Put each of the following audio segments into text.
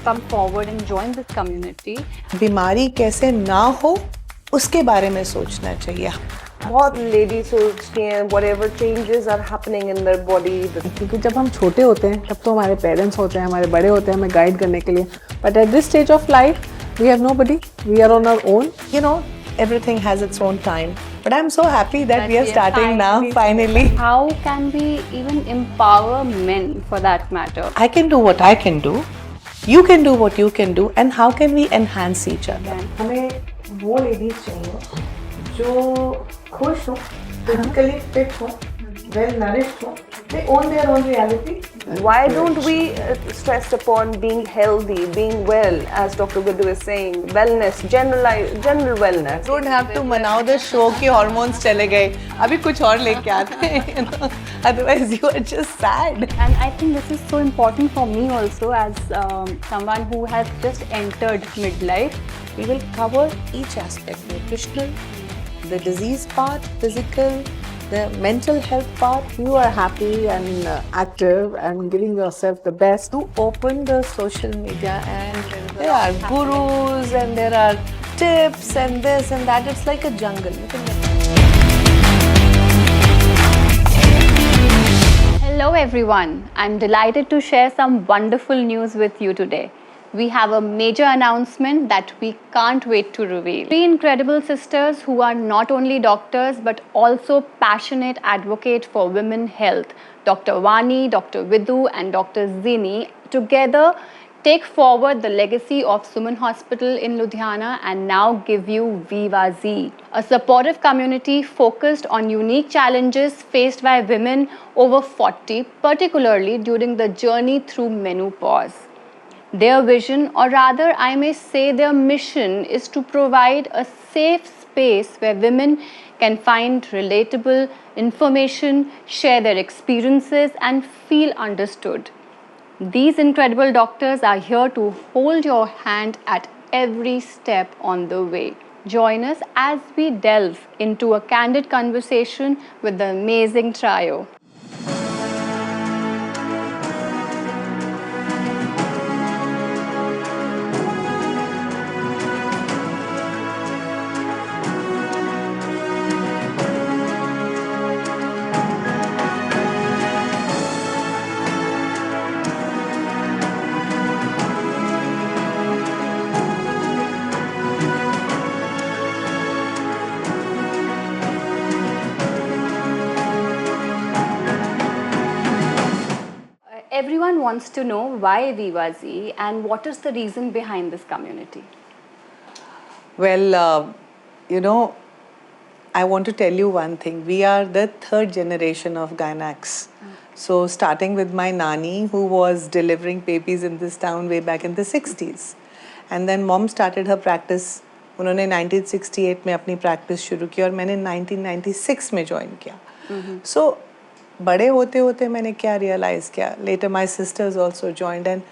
come forward and join this community. बीमारी कैसे ना हो उसके बारे में सोचना चाहिए. बहुत लेडीज सोचती हैं whatever changes are happening in their body. क्योंकि जब हम छोटे होते हैं तब तो हमारे पेरेंट्स होते हैं, हमारे बड़े होते हैं हमें गाइड करने के लिए. But at this stage of life we have nobody, we are on our own. You know, everything has its own time. But I'm so happy that we are starting now, finally. How can we even empower men for that matter? I can do what I can do. You can do what you can do. And how can we enhance each other? हमें वो ladies चाहिए जो खुश हो, physically fit हो, well nourished हो, they own their own reality. Why don't we stress upon being healthy, being well, as Dr. Vidhu is saying, wellness, general wellness. Don't have to मनाओ the show कि hormones चले गए, अभी कुछ और लेके आते हैं, you know. Otherwise you are just sad. And I think this is so important for me also as someone who has just entered midlife. We will cover each aspect: nutritional, the disease part, physical, the mental health part. You are happy and active and giving yourself the best. To open the social media and there are gurus and there are tips and this and that. It's like a jungle. You can Hello everyone, I'm delighted to share some wonderful news with you today. We have a major announcement that we can't wait to reveal. Three incredible sisters who are not only doctors but also passionate advocates for women's health, Dr. Vani, Dr. Vidhu and Dr. Zini, together take forward the legacy of Suman Hospital in Ludhiana and now give you Viva Z, a supportive community focused on unique challenges faced by women over 40, particularly during the journey through menopause. Their vision, or rather I may say their mission, is to provide a safe space where women can find relatable information, share their experiences and feel understood. These incredible doctors are here to hold your hand at every step on the way. Join us as we delve into a candid conversation with the amazing trio. Everyone wants to know why Viva Z and what is the reason behind this community. Well, you know, I want to tell you one thing. We are the third generation of gynacs. So starting with my nani who was delivering babies in this town way back in the 60s. And then mom started her practice. उन्होंने 1968 में अपनी practice शुरू की और मैंने 1996 में join किया. So बड़े होते होते मैंने क्या realize किया. Later my sisters also joined and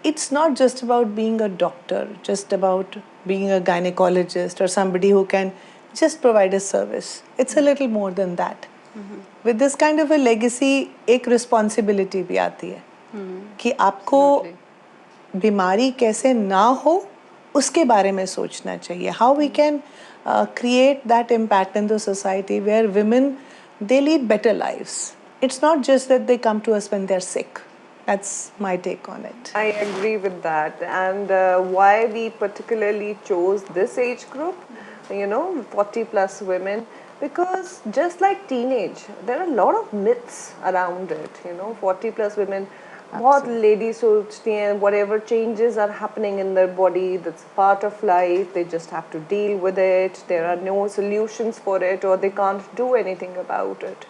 it's not just about being a doctor, just about being a gynecologist or somebody who can just provide a service. It's a little more than that. With this kind of a legacy, एक responsibility भी आती है कि आपको बीमारी कैसे ना हो उसके बारे में सोचना चाहिए. How we can create that impact in the society where women, they lead better lives. It's not just that they come to us when they're sick. That's my take on it. I agree with that. And why we particularly chose this age group, you know, 40 plus women, because just like teenage, there are a lot of myths around it, you know, 40 plus women. बहुत ladies सोचती हैं whatever changes are happening in their body, that's part of life, they just have to deal with it, there are no solutions for it or they can't do anything about it.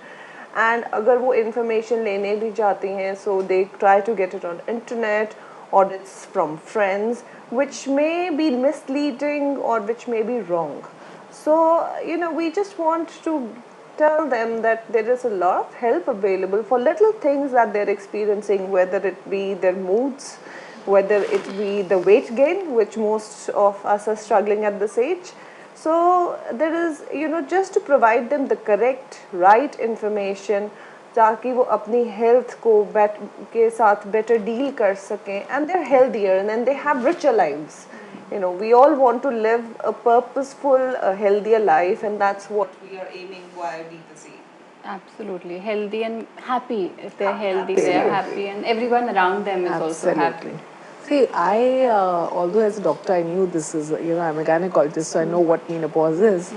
And अगर वो information लेने भी जाती हैं, so they try to get it on internet or it's from friends, which may be misleading or which may be wrong. So, you know, we just want to tell them that there is a lot of help available for little things that they're experiencing, whether it be their moods, whether it be the weight gain, which most of us are struggling at this age. So there is, you know, just to provide them the correct, right information ताकि वो अपनी health को के साथ better deal कर सकें, and they are healthier and they have richer lives. You know, we all want to live a purposeful, a healthier life, and that's what we are aiming via D2C. Absolutely. Healthy and happy. If they're healthy, they're happy, and everyone around them is also happy. See, although as a doctor, I knew this is, I'm a gynecologist, so I know what menopause is.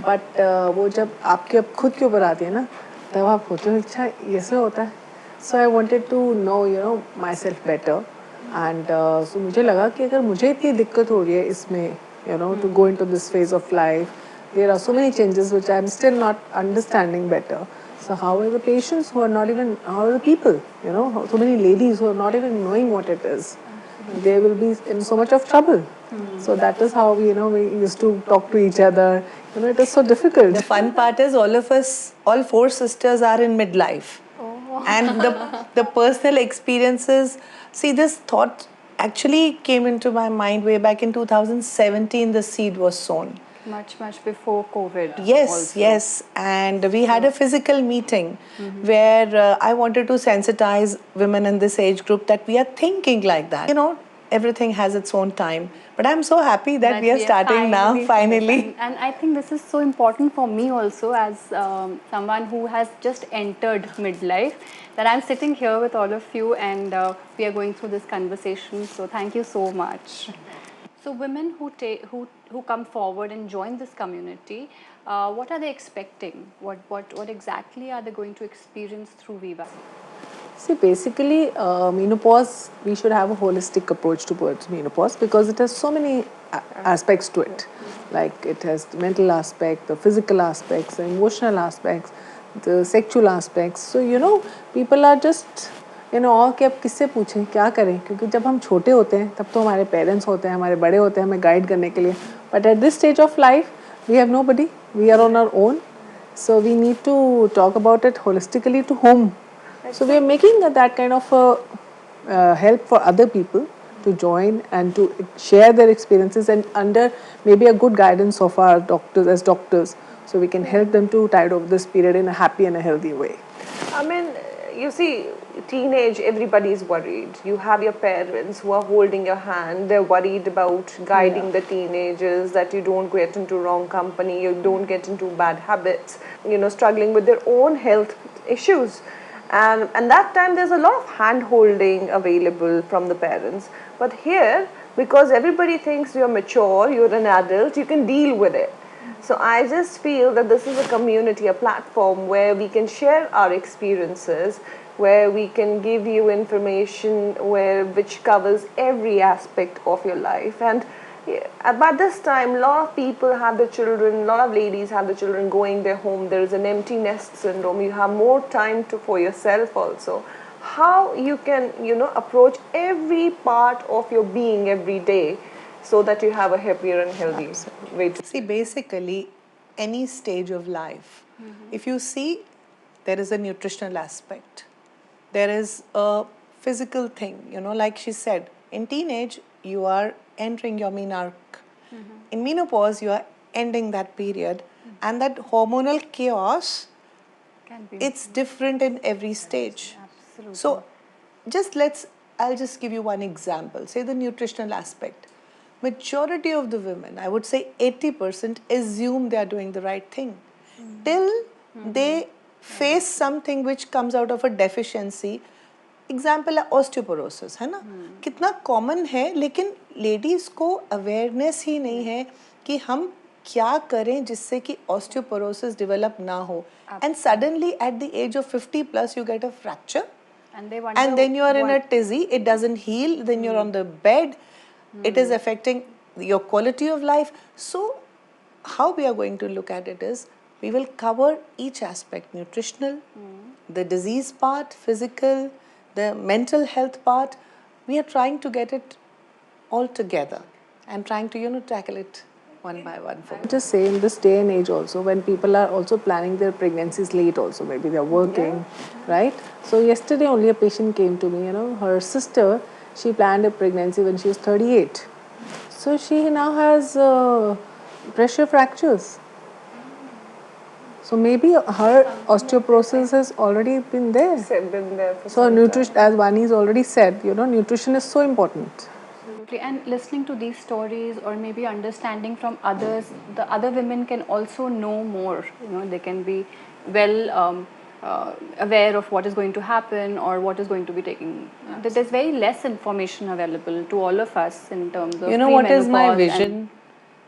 But वो जब आपके अब खुद के ऊपर आती है ना, तब आप होते हो अच्छा ऐसे होता है. So I wanted to know, myself better. And so मुझे लगा कि अगर मुझे इतनी दिक्कत हो रही है इसमें, to go into this phase of life, there are so many changes which I'm still not understanding better. So how are the patients who are not even, how are the people, so many ladies who are not even knowing what it is. They will be in so much of trouble. So that is how, we used to talk to each other. It is so difficult. The fun part is all of us, all four sisters are in midlife. And the personal experiences, see, this thought actually came into my mind way back in 2017, the seed was sown. Much before COVID. Yes, also. yes. And we had a physical meeting where I wanted to sensitize women in this age group that we are thinking like that. Everything has its own time. But I'm so happy that we are starting now, finally. And I think this is so important for me also, as someone who has just entered midlife, that I'm sitting here with all of you, and we are going through this conversation. So thank you so much. So women who come forward and join this community, what are they expecting? What exactly are they going to experience through Viva? See, basically, menopause, we should have a holistic approach towards menopause because it has so many aspects to it. Like it has the mental aspect, the physical aspects, the emotional aspects, the sexual aspects. So, people are just, कि अब किससे पूछें क्या करें, क्योंकि जब हम छोटे होते हैं तब तो हमारे पेरेंट्स होते हैं, हमारे बड़े होते हैं हमें गाइड करने के लिए. But at this stage of life, we have nobody. We are on our own. So we need to talk about it holistically to whom. So we are making that kind of help for other people to join and to share their experiences, and under maybe a good guidance of our doctors as doctors, so we can help them to tide over this period in a happy and a healthy way. I mean, you see, teenage, everybody is worried. You have your parents who are holding your hand. They're worried about guiding the teenagers, that you don't get into wrong company, you don't get into bad habits, struggling with their own health issues. And that time there's a lot of hand holding available from the parents. But here, because everybody thinks you're mature, you're an adult, you can deal with it. So I just feel that this is a community, a platform where we can share our experiences, where we can give you information which covers every aspect of your life. And by this time, a lot of people have the children, a lot of ladies have the children going their home. There is an empty nest syndrome. You have more time for yourself also. How you can, approach every part of your being every day so that you have a happier and healthy way to See, basically, any stage of life, if you see, there is a nutritional aspect. There is a physical thing, like she said, in teenage, you are entering your menarche. In menopause, you are ending that period, and that hormonal chaos, it's different in every stage. Absolutely. So, I'll just give you one example. Say the nutritional aspect. Majority of the women, I would say 80%, assume they are doing the right thing till they face something which comes out of a deficiency. Example है osteoporosis, है ना. कितना common है, लेकिन ladies को awareness ही नहीं है कि हम क्या करें जिससे कि ऑस्टियोपोरोसिस डेवलप ना हो. And suddenly at the age of 50+ you get a fracture, and then you are in a tizzy, it doesn't heal, then you're on the bed, it is affecting your quality of life. So how we are going to look at it is, we will cover each aspect: nutritional, the disease part, physical, the mental health part. We are trying to get it all together and trying to tackle it one by one. Just say, in this day and age also, when people are also planning their pregnancies late also, maybe they're working, right? So yesterday only a patient came to me, her sister, she planned a pregnancy when she was 38. So she now has pressure fractures. So maybe her osteoporosis has already been there. Been there for So some nutrition, as Vani's already said, nutrition is so important. Absolutely. And listening to these stories, or maybe understanding from others, the other women can also know more. They can be well aware of what is going to happen or what is going to be taking. There's very less information available to all of us in terms of You know what is my premenopause and- vision?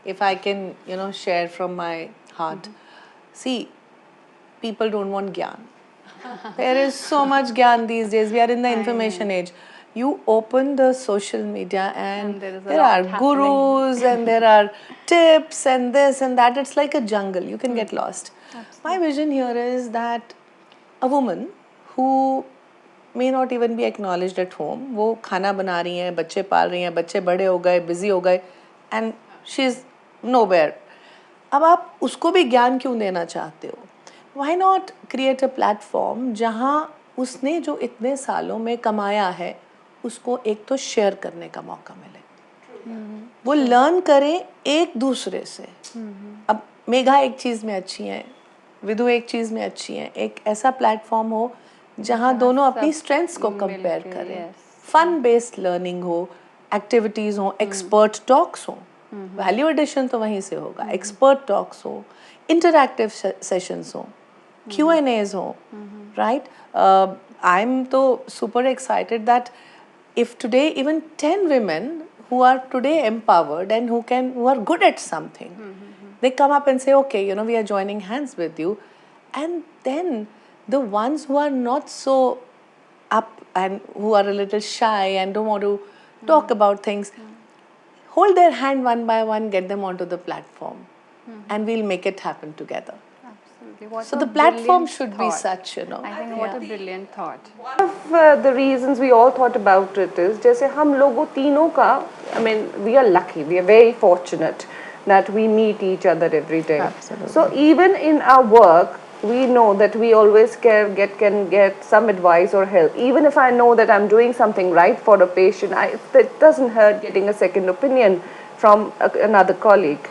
If I can, share from my heart. See, people don't want gyan. There is so much gyan these days. We are in the information age. You open the social media and there is a there lot are happening. gurus and there are tips and this and that. It's like a jungle. You can get lost. My vision here is that a woman who may not even be acknowledged at home, वो खाना बना रही हैं, बच्चे पाल रही हैं, बच्चे बड़े हो गए, busy हो गए, and she is nowhere. अब आप उसको भी ज्ञान क्यों देना चाहते हो? Why not create a platform जहाँ उसने जो इतने सालों में कमाया है उसको एक तो शेयर करने का मौका मिले, वो लर्न करें एक दूसरे से. अब मेघा एक चीज़ में अच्छी है, विदु एक चीज़ में अच्छी है, एक ऐसा प्लेटफॉर्म हो जहाँ दोनों अपनी स्ट्रेंथ्स को कंपेयर करें, फन बेस्ड लर्निंग हो, एक्टिविटीज़ हो, एक्सपर्ट टॉक्स हो, वैल्यू एडिशन तो वहीं से होगा, एक्सपर्ट टॉक्स हो, इंटरैक्टिव सेशंस हो, Q&As हो, right? I'm तो super excited that if today even 10 women who are today empowered and who are good at something, they come up and say, okay, we are joining hands with you, and then the ones who are not so up and who are a little shy and don't want to talk about things, hold their hand one by one, get them onto the platform, and we'll make it happen together. Absolutely. What So a the platform brilliant should be thought. such, I think what a brilliant thought. One of the reasons we all thought about it is जैसे हम लोगों तीनों का, I mean, we are lucky, we are very fortunate that we meet each other every day. Absolutely. So even in our work, we know that we always can get some advice or help. Even if I know that I'm doing something right for a patient, it doesn't hurt getting a second opinion from another colleague.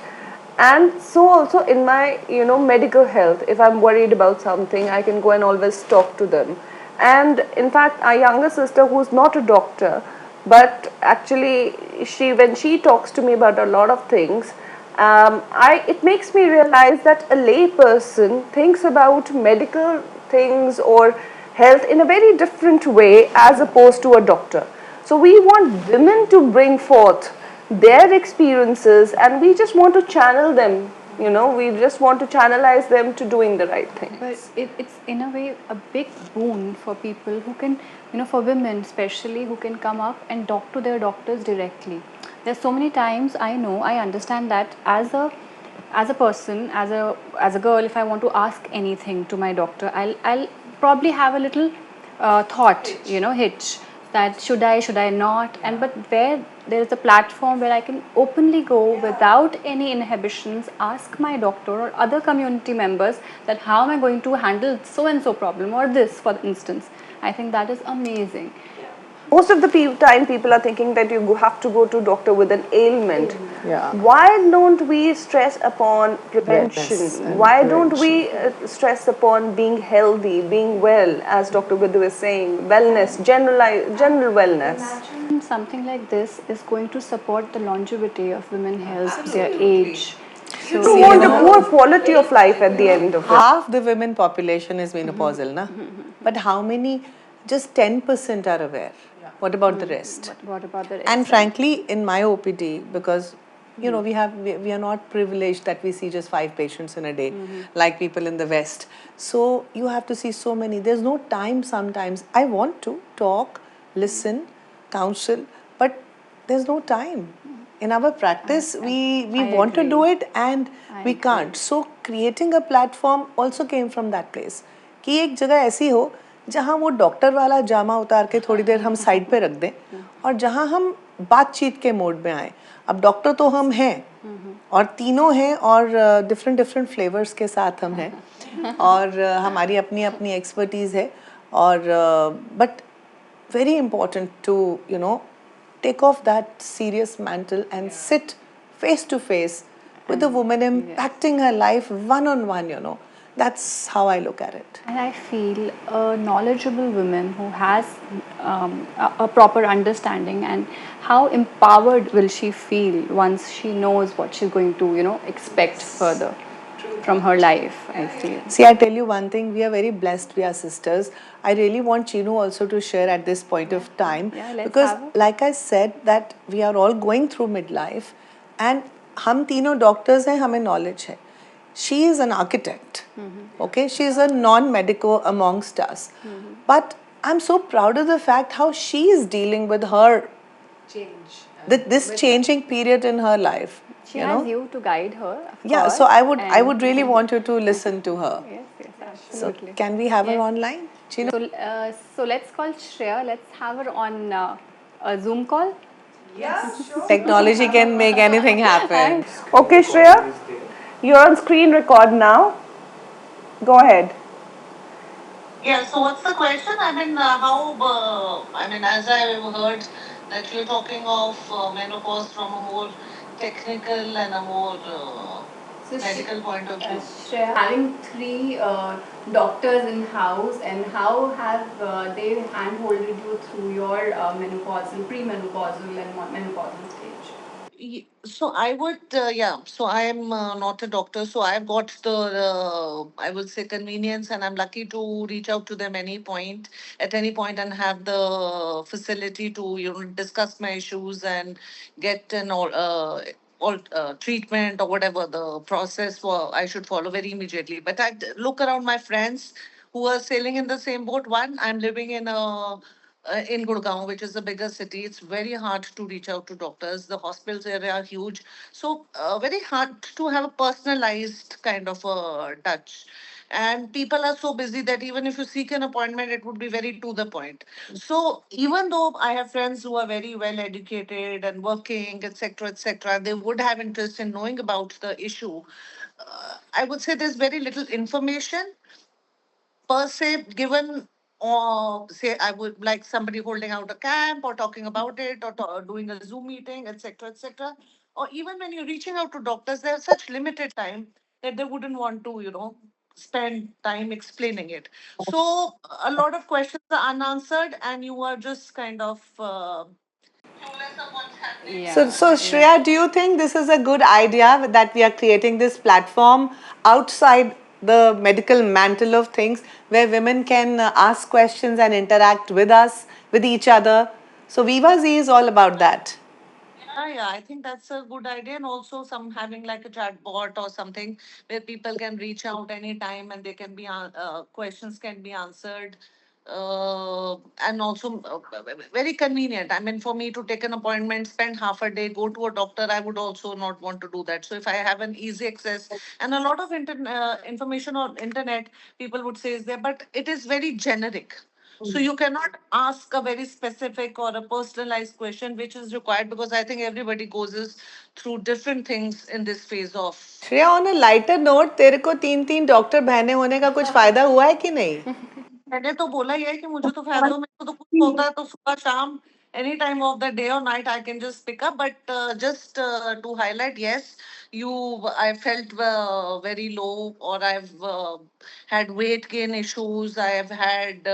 And so also in my medical health, if I'm worried about something, I can go and always talk to them. And in fact, our younger sister, who's not a doctor, but actually when she talks to me about a lot of things, it makes me realize that a lay person thinks about medical things or health in a very different way as opposed to a doctor. So we want women to bring forth their experiences, and we just want to channel them. We just want to channelize them to doing the right thing. But it's in a way a big boon for people who can, for women especially, who can come up and talk to their doctors directly. There's so many times I understand that as a person, as a girl, if I want to ask anything to my doctor, I'll probably have a little thought, hitch, that should I not, but where there is a platform where I can openly go without any inhibitions, ask my doctor or other community members that how am I going to handle so and so problem or this, for instance. I think that is amazing. Most of the time people are thinking that you have to go to doctor with an ailment. Yeah. Why don't we stress upon prevention? and Why don't we stress upon being healthy, being well, as Dr. Vidhu is saying, wellness, general wellness? Imagine something like this is going to support the longevity of women's health, their age. So, You want a poor quality of life at the end of it. Half the women population is menopausal, na? But how many? Just 10% are aware. What about the rest? what about the rest? And frankly, in my OPD, because we are not privileged that we see just 5 patients in a day, like people in the West. So you have to see so many. There's no time sometimes. I want to talk, listen, counsel, but there's no time. In our practice, we want to do it and we can't. So creating a platform also came from that place. कि एक जगह ऐसी हो जहाँ वो doctor वाला जामा उतार के थोड़ी देर हम साइड पे रख दें और जहाँ हम बातचीत के मोड में आए. अब डॉक्टर तो हम हैं और तीनों हैं और डिफरेंट फ्लेवर्स के साथ हम हैं और हमारी अपनी अपनी एक्सपर्टीज़ है और but very important to take off that serious mantle and sit face to face with a woman, impacting her life one on one, That's how I look at it. And I feel a knowledgeable woman who has a proper understanding, and how empowered will she feel once she knows what she's going to, expect further from her life, I feel. See, I tell you one thing, we are very blessed, we are sisters. I really want Chinu also to share at this point of time. Yeah, let's because have it. like I said that we are all going through midlife and हम तीनों doctors हैं, हमें knowledge है. She is an architect, okay? She is a non-medico amongst us. But I'm so proud of the fact how she is dealing with her Change. this changing period in her life. She has you to guide her. Of Yeah, course, so I would and- really want you to listen to her. Yes, yes, So absolutely. can we have her Yes. online? Chinu? So let's call Shreya. Let's have her on a Zoom call. Technology can make anything happen. Okay, Shreya, you're on screen record now. Go ahead. Yeah, so what's the question? I mean, as I heard that you're talking of menopause from a more technical and a more medical point of view. Shreya, having three doctors in house, and how have they handholded you through your menopausal, premenopausal, and menopausal stage? So I would, yeah. So I am not a doctor, so I've got the, I would say, convenience, and I'm lucky to reach out to them at any point, and have the facility to discuss my issues and get an all treatment or whatever the process for I should follow very immediately. But I look around my friends who are sailing in the same boat. One, I'm living in Gurgaon, which is a bigger city. It's very hard to reach out to doctors. The hospitals here are huge. So, very hard to have a personalized kind of a touch. And people are so busy that even if you seek an appointment, it would be very to the point. So, even though I have friends who are very well educated and working, etc., they would have interest in knowing about the issue. I would say there's very little information per se given, or say I would like somebody holding out a camp or talking about it, or doing a Zoom meeting, etc., or even when you're reaching out to doctors, they have such limited time that they wouldn't want to spend time explaining it. So a lot of questions are unanswered, and you are just kind of clueless of what's happening. Yeah. So Shreya, do you think this is a good idea that we are creating this platform outside the medical mantle of things where women can ask questions and interact with us, with each other? So Viva Z is all about that. Yeah, I think that's a good idea. And also some having like a chat bot or something where people can reach out anytime and they can be, questions can be answered. And also very convenient. I mean, for me to take an appointment, spend half a day, go to a doctor, I would also not want to do that. So if I have an easy access and a lot of information on internet, people would say is there, but it is very generic. So you cannot ask a very specific or a personalized question, which is required because I think everybody through different things in this phase of. Shreya, on a lighter note, तेरे को 3 doctor बहने होने का कुछ फायदा हुआ है कि नहीं? मैंने तो बोला ही है कि मुझे तो फायदा हो, मेरे को तो कुछ होता है तो सुबह शाम any time of the day or night I can just pick up. But just to highlight, yes, I felt very low, or I've had weight gain issues. I have had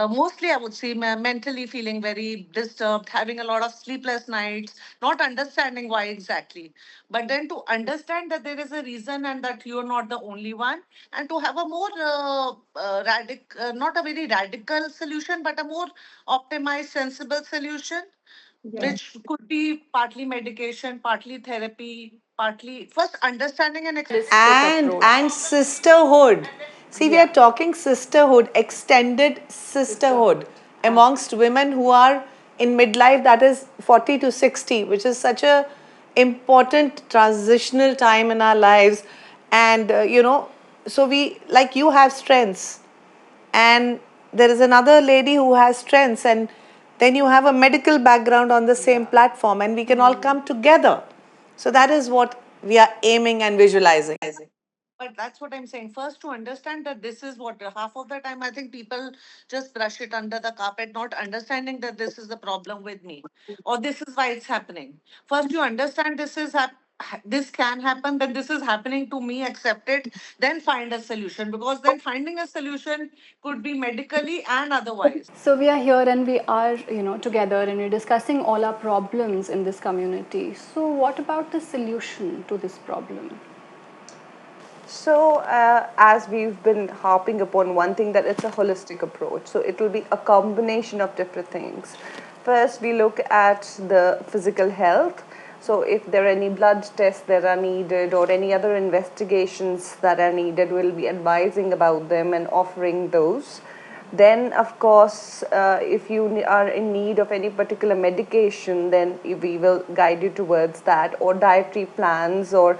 mostly, I would say, mentally feeling very disturbed, having a lot of sleepless nights, not understanding why exactly. But then to understand that there is a reason and that you're not the only one, and to have a more not a very radical solution, but a more optimized, sensible solution, which could be partly medication, partly therapy, partly first understanding and And sisterhood. See, we are talking sisterhood, extended sisterhood amongst women who are in midlife, that is 40 to 60, which is such a important transitional time in our lives. And so we, like, you have strengths, and there is another lady who has strengths, and then you have a medical background on the same platform, and we can all come together. So that is what we are aiming and visualizing. But that's what I'm saying. First, to understand that this is what half of the time I think people just brush it under the carpet, not understanding that this is the problem with me or this is why it's happening. First, you understand this is this can happen, then this is happening to me, accept it, then find a solution, because then finding a solution could be medically and otherwise. So we are here and we are, together and we're discussing all our problems in this community. So what about the solution to this problem? So, as we've been harping upon one thing, that it's a holistic approach. So, it will be a combination of different things. First, we look at the physical health. So, if there are any blood tests that are needed or any other investigations that are needed, we'll be advising about them and offering those. Then, of course, if you are in need of any particular medication, then we will guide you towards that, or dietary plans, or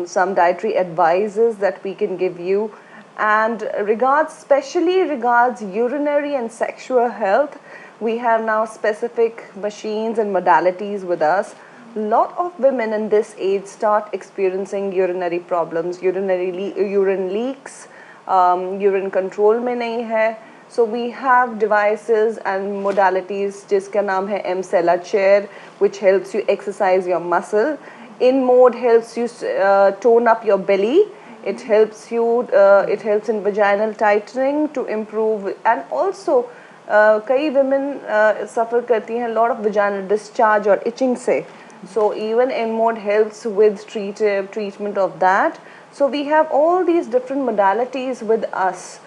some dietary advices that we can give you. And especially regards urinary and sexual health, we have now specific machines and modalities with us. A lot of women in this age start experiencing urinary problems, urine leaks, urine control में नहीं है. So we have devices and modalities जिसका नाम है M-Cella chair, which helps you exercise your muscle. In mode helps you tone up your belly. It helps you. It helps in vaginal tightening to improve, and also कई women suffer करती हैं lot of vaginal discharge or itching से. So even in mode helps with treatment of that. So we have all these different modalities with us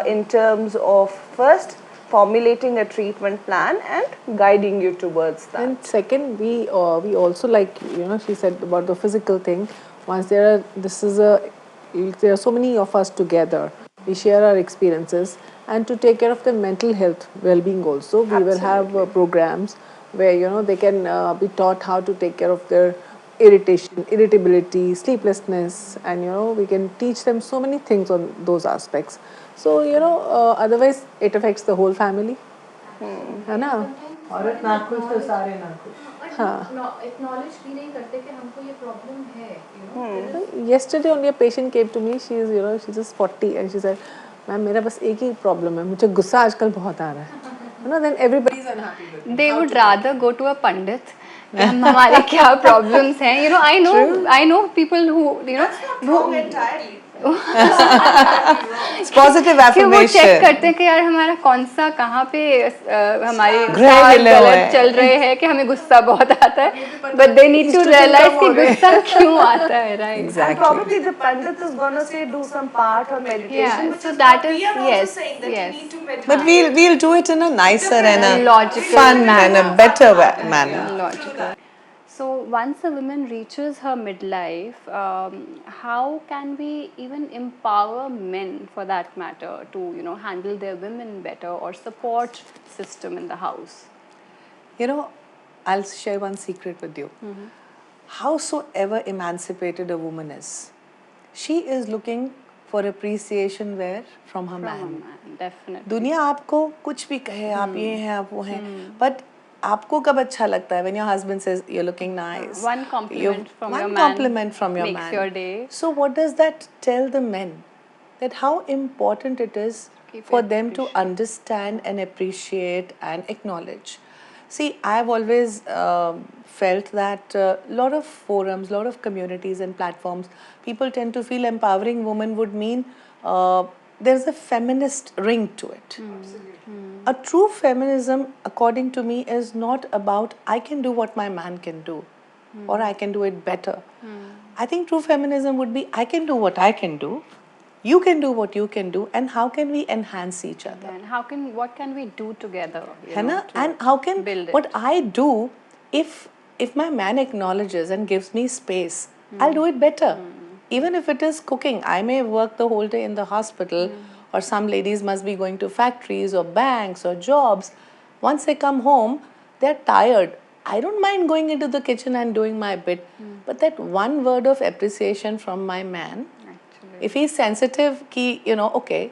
in terms of first formulating a treatment plan and guiding you towards that. And second, we also, like she said about the physical thing. Once there are so many of us together, we share our experiences, and to take care of the mental health well-being also, we will have programs where they can be taught how to take care of their irritability, sleeplessness, and we can teach them so many things on those aspects. So otherwise it affects the whole family. है ना? औरत नाखुश तो सारे नाखुश. Acknowledge भी नहीं करते कि हमको ये problem है. Yesterday only a patient came to me. She's just 40 and she said, "Ma'am, मेरा बस एक ही problem है. मुझे गुस्सा आजकल बहुत आ रहा है." Then everybody is unhappy with me. They would rather go to a pandit. हमारे क्या problems हैं? I know people who entirely. It's positive कि वो affirmation. चेक करते हैं कि यार हमारा कौन सा कहाँ पे हमारे ग्रह स्टार हिले हुए गलत हैं. चल रहे हैं कि हमें गुस्सा बहुत आता है. But they need to realize कि गुस्सा क्यों आता है, right? And Exactly. probably the pandit is gonna say do some part or meditation. Yeah, so that is yes. But we'll do it in a nicer and a Logical fun and a better manner. Logical. So once a woman reaches her midlife, how can we even empower men, for that matter, to handle their women better, or support system in the house? I'll share one secret with you. Howsoever emancipated a woman is, she is looking for appreciation where? From her man. From a man, definitely. दुनिया आपको कुछ भी कहे, आप ये हैं, आप वो हैं, but आपको कब अच्छा लगता है when your husband says you're looking nice? One compliment from your man. One compliment from your makes man your day. So what does that tell the men? That how important it is for them to understand and appreciate and acknowledge. See, I've always felt that a lot of forums, a lot of communities and platforms, people tend to feel empowering women would mean there's a feminist ring to it. A true feminism, according to me, is not about I can do what my man can do or I can do it better. I think true feminism would be I can do what I can do, you can do what you can do, and how can we enhance each other? And what can we do together? है ना? And how can build it. what I do, if my man acknowledges and gives me space, I'll do it better. Even if it is cooking, I may work the whole day in the hospital, or some ladies must be going to factories or banks or jobs. Once they come home, they're tired. I don't mind going into the kitchen and doing my bit, but that one word of appreciation from my man, if he's sensitive, okay,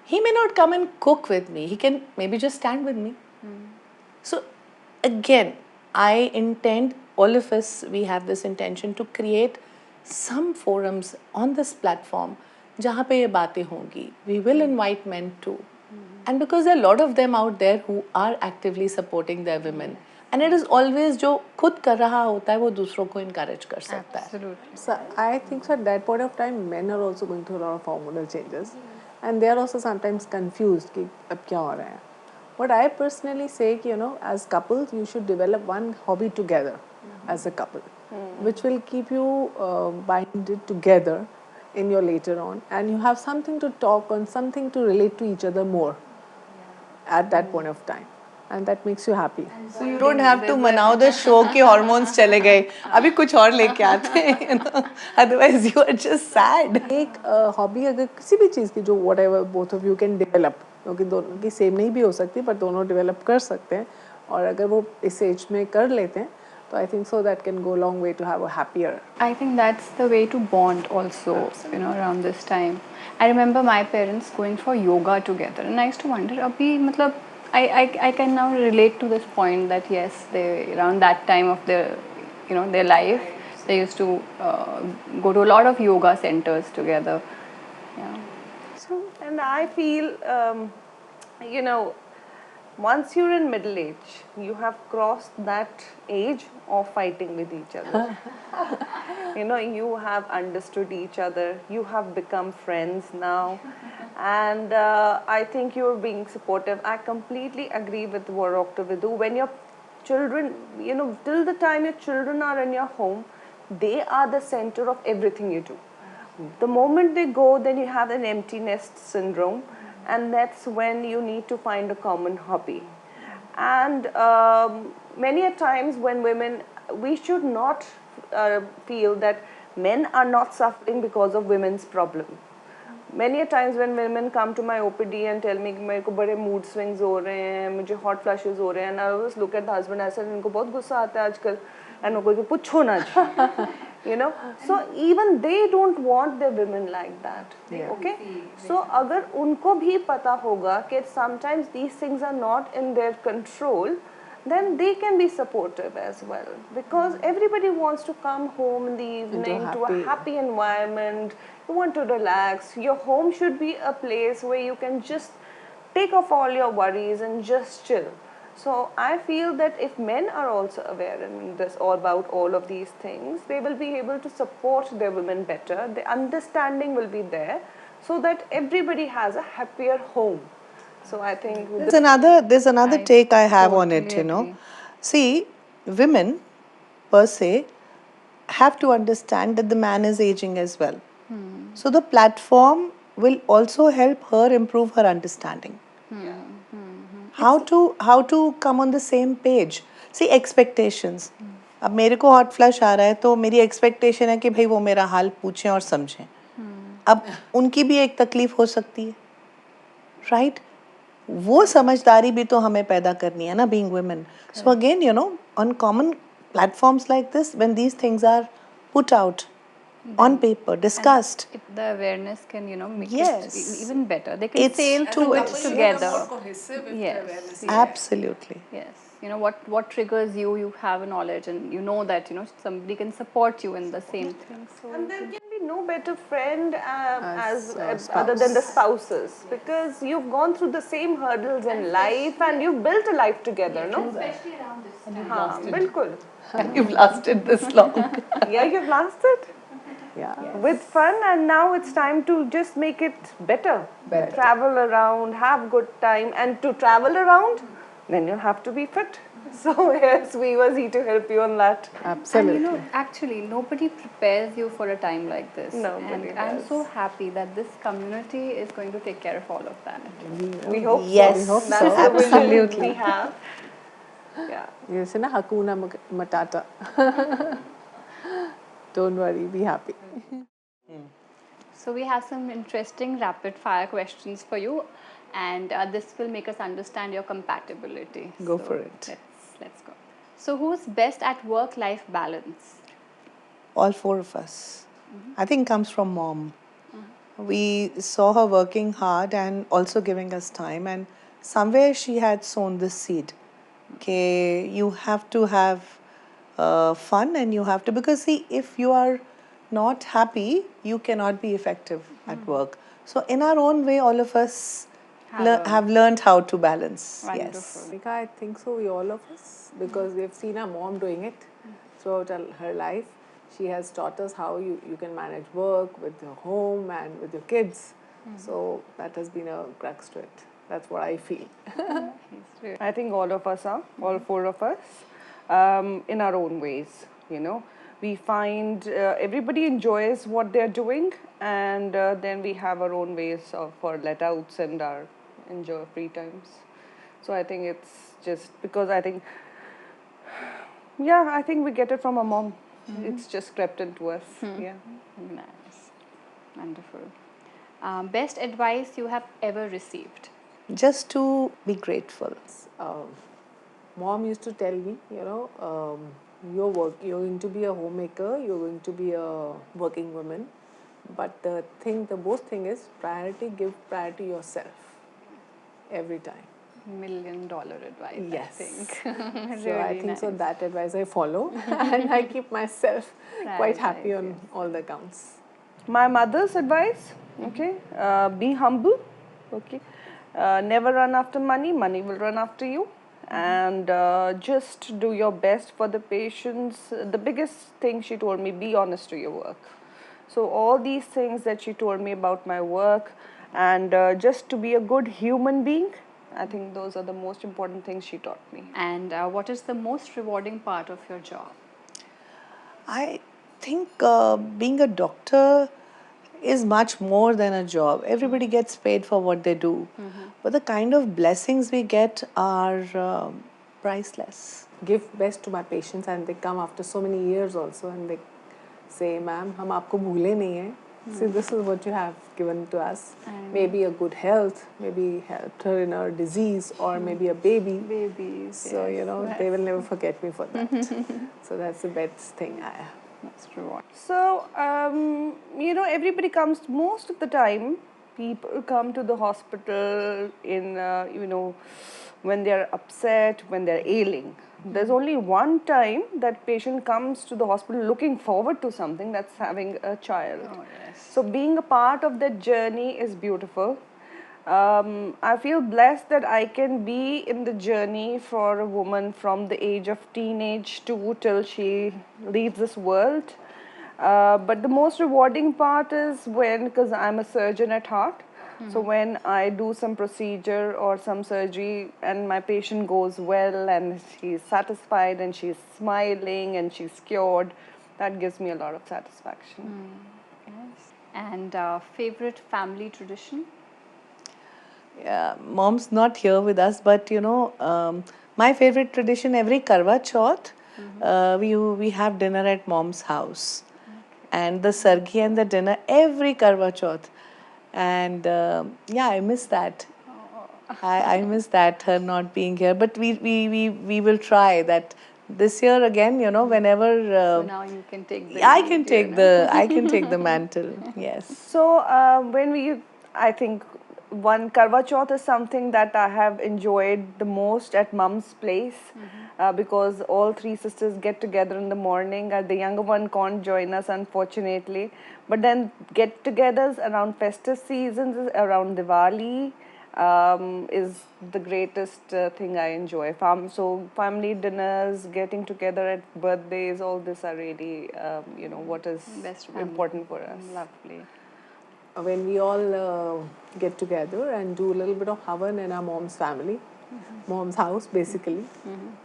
he may not come and cook with me. He can maybe just stand with me. So again, I intend, all of us, we have this intention to create some forums on this platform जहाँ पे ये बातें होंगी. We will invite men too. And because there are a lot of them out there who are actively supporting their women. and it is always जो खुद कर रहा होता है वो दूसरों को encourage कर सकता है. Absolutely. So I think so at that point of time, men are also going through a lot of hormonal changes, and they are also sometimes confused कि अब क्या हो रहा है. What I personally say कि as couples you should develop one hobby together as a couple, which will keep you binded together in your later on, and you have something to talk on, something to relate to each other more at that point of time, and that makes you happy. So you don't have to मनाओ the show कि hormones चले गए. अभी कुछ और लेके आते हैं, Otherwise you are just sad. एक हॉबी अगर किसी भी चीज़ की जो whatever both of you can develop, क्योंकि दोनों की सेम नहीं भी हो सकती पर दोनों डेवलप कर सकते हैं, और अगर वो इस एज में कर लेते हैं तो I think so that can go a long way to have a happier. I think that's the way to bond also, around this time. I remember my parents going for yoga together, and I used to wonder, abhi, matlab, I can now relate to this point that yes, they around that time of their, their life, they used to go to a lot of yoga centers together. Yeah. So, and I feel, once you're in middle age, you have crossed that age of fighting with each other. You have understood each other, you have become friends now, and I think you're being supportive. I completely agree with what Dr. Vidhu. When your children, till the time your children are in your home, they are the center of everything you do. The moment they go, then you have an empty nest syndrome, and that's when you need to find a common hobby. And many a times when women, we should not feel that men are not suffering because of women's problem. Many a times when women come to my OPD and tell me कि मेरे को बड़े mood swings हो रहे हैं, मुझे hot flushes हो रहे हैं, and I always look at the husband and I said इनको बहुत गुस्सा आता है आजकल, and वो कोई पूछो ना जी, so even they don't want their women like that, okay? So अगर उनको भी पता होगा कि sometimes these things are not in their control, then they can be supportive as well, because everybody wants to come home in the evening to a happy environment. You want to relax. Your home should be a place where you can just take off all your worries and just chill. So I feel that if men are also aware in this or about all of these things, they will be able to support their women better. The understanding will be there, so that everybody has a happier home. So I think there's another take I have on it, agree. See, women per se have to understand that the man is aging as well. So the platform will also help her improve her understanding. How to come on the same page. See, expectations. अब मेरे को hot flush आ रहा है तो मेरी expectation है कि भाई वो मेरा हाल पूछें और समझें. अब उनकी भी एक तकलीफ हो सकती है, right? वो समझदारी भी तो हमें पैदा करनी है ना, being women. So again, on common platforms like this, when these things are put out on paper, discussed, The awareness can, make Yes. it even better. They can It's sail through it true. together. Yes. absolutely. Yes. What triggers you, you have a knowledge, and you know that, somebody can support you in the same thing. So And there can be no better friend as spouse. other than the spouses, because you've gone through the same hurdles in life and you've built a life together, no? especially around this time. हाँ, बिल्कुल. And you've lasted this long. Yeah, you've lasted Yeah. with fun, and now it's time to just make it better. Travel around, have good time, and to travel around, then you'll have to be fit. So yes, we was here to help you on that. Absolutely. And actually, nobody prepares you for a time like this. Nobody and I'm does. so happy that this community is going to take care of all of that. We hope Yes, so. we That's so. the vision Absolutely. we have. Yeah. You say na Hakuna Matata. Don't worry, be happy. So we have some interesting rapid fire questions for you, and this will make us understand your compatibility. Go So for it. Let's go. So who's best at work-life balance? All four of us. I think comes from mom. We saw her working hard and also giving us time, and somewhere she had sown this seed. Okay, you have to have fun, and you have to, because see, if you are not happy, you cannot be effective at work. So in our own way, all of us have learned how to balance. Yes. Wonderful. Monica, I think so, we all of us, because we've seen our mom doing it throughout her life. She has taught us how you can manage work with your home and with your kids. So that has been a crux to it. That's what I feel. I think all of us are, all four of us, in our own ways, you know. We find everybody enjoys what they're doing, and then we have our own ways of for let outs and our enjoy free times. So I think it's just because I think, yeah, I think we get it from our mom. It's just crept into us. Yeah. Nice. Wonderful. Best advice you have ever received? Just to be grateful. Mom used to tell me, you're going to be a homemaker, you're going to be a working woman, but the most thing is give priority yourself every time. $1 million advice, Yes. I think. So I think so that advice I follow and I keep myself quite happy on all the counts. My mother's advice, okay, be humble, okay, never run after money, money will run after you, and just do your best for the patients. The biggest thing she told me, be honest to your work. So all these things that she told me about my work, and just to be a good human being, I think those are the most important things she taught me. And what is the most rewarding part of your job? I think being a doctor is much more than a job. Everybody gets paid for what they do. But the kind of blessings we get are priceless. Give best to my patients and they come after so many years also and they say, ma'am, hum aapko bhoole nahi hai. See, this is what you have given to us. Maybe a good health, maybe helped her in her disease, or maybe a baby. Babies. So, they will never forget me for that. So that's the best thing I have. That's true. So, everybody comes, most of the time, people come to the hospital in, when they're upset, when they're ailing. There's only one time that patient comes to the hospital looking forward to something, that's having a child. Oh, yes. So being a part of that journey is beautiful. I feel blessed that I can be in the journey for a woman from the age of teenage to till she leaves this world. But the most rewarding part is when, because I'm a surgeon at heart, so when I do some procedure or some surgery and my patient goes well and she's satisfied and she's smiling and she's cured, that gives me a lot of satisfaction. Yes. And favorite family tradition? Yeah, mom's not here with us, but my favorite tradition, every Karwa Chauth, we have dinner at mom's house. And the sargi and the dinner every Karwa Chauth. And I miss that. I miss that, her not being here. But we will try that this year again, whenever So now you can take the I can lead, take the mantle. Yes. So I think one Karwa Chauth is something that I have enjoyed the most at mom's place, because all three sisters get together in the morning. The younger one can't join us, unfortunately. But then get-togethers around festive seasons, around Diwali, is the greatest thing I enjoy. So family dinners, getting together at birthdays, all this are really, what is Best family. important for us. Lovely. When we all get together and do a little bit of havan in our mom's family, mom's house basically.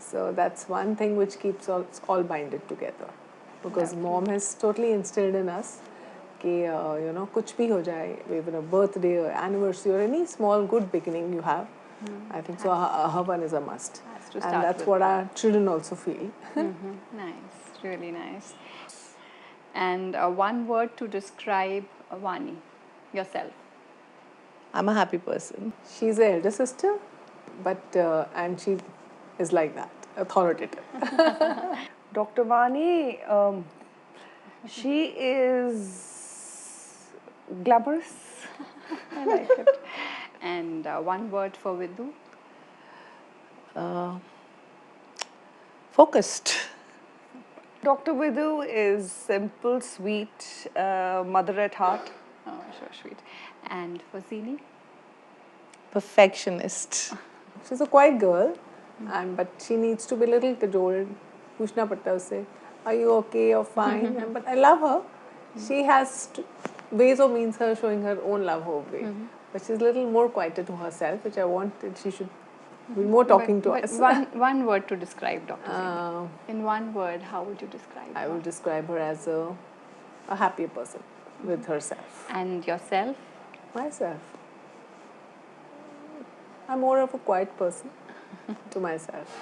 So that's one thing which keeps us all binded together, because mom has totally instilled in us कि कुछ भी हो जाए, even a birthday or anniversary or any small good beginning you have, I think so a havan is a must, Has to and start that's with what that. our children also feel. Nice, really nice. And one word to describe Vani, yourself. I'm a happy person. She's the elder sister, but and she is like that, authoritative. Dr. Vani, she is glamorous. I like it. And one word for Vidhu. Focused. Dr. Vidhu is simple, sweet, mother at heart. Oh, so sweet. And for Zini? perfectionist. She's a quiet girl, but she needs to be a little cajoled. Puchna patta usse, are you okay or fine? But I love her. She has ways or means her showing her own love her way. But she's a little more quieter to herself, which I wanted she should be more talking to but us. one word to describe Dr. Singh. In one word, how would you describe I her? will describe her as a happier person with herself. And yourself? Myself. I'm more of a quiet person to myself.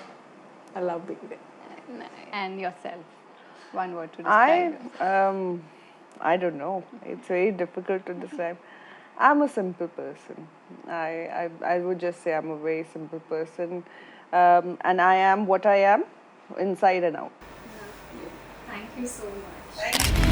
I love being there. And yourself? One word to describe yourself. I don't know. It's very difficult to describe. I'm a simple person. I would just say I'm a very simple person, and I am what I am, inside and out. Thank you so much.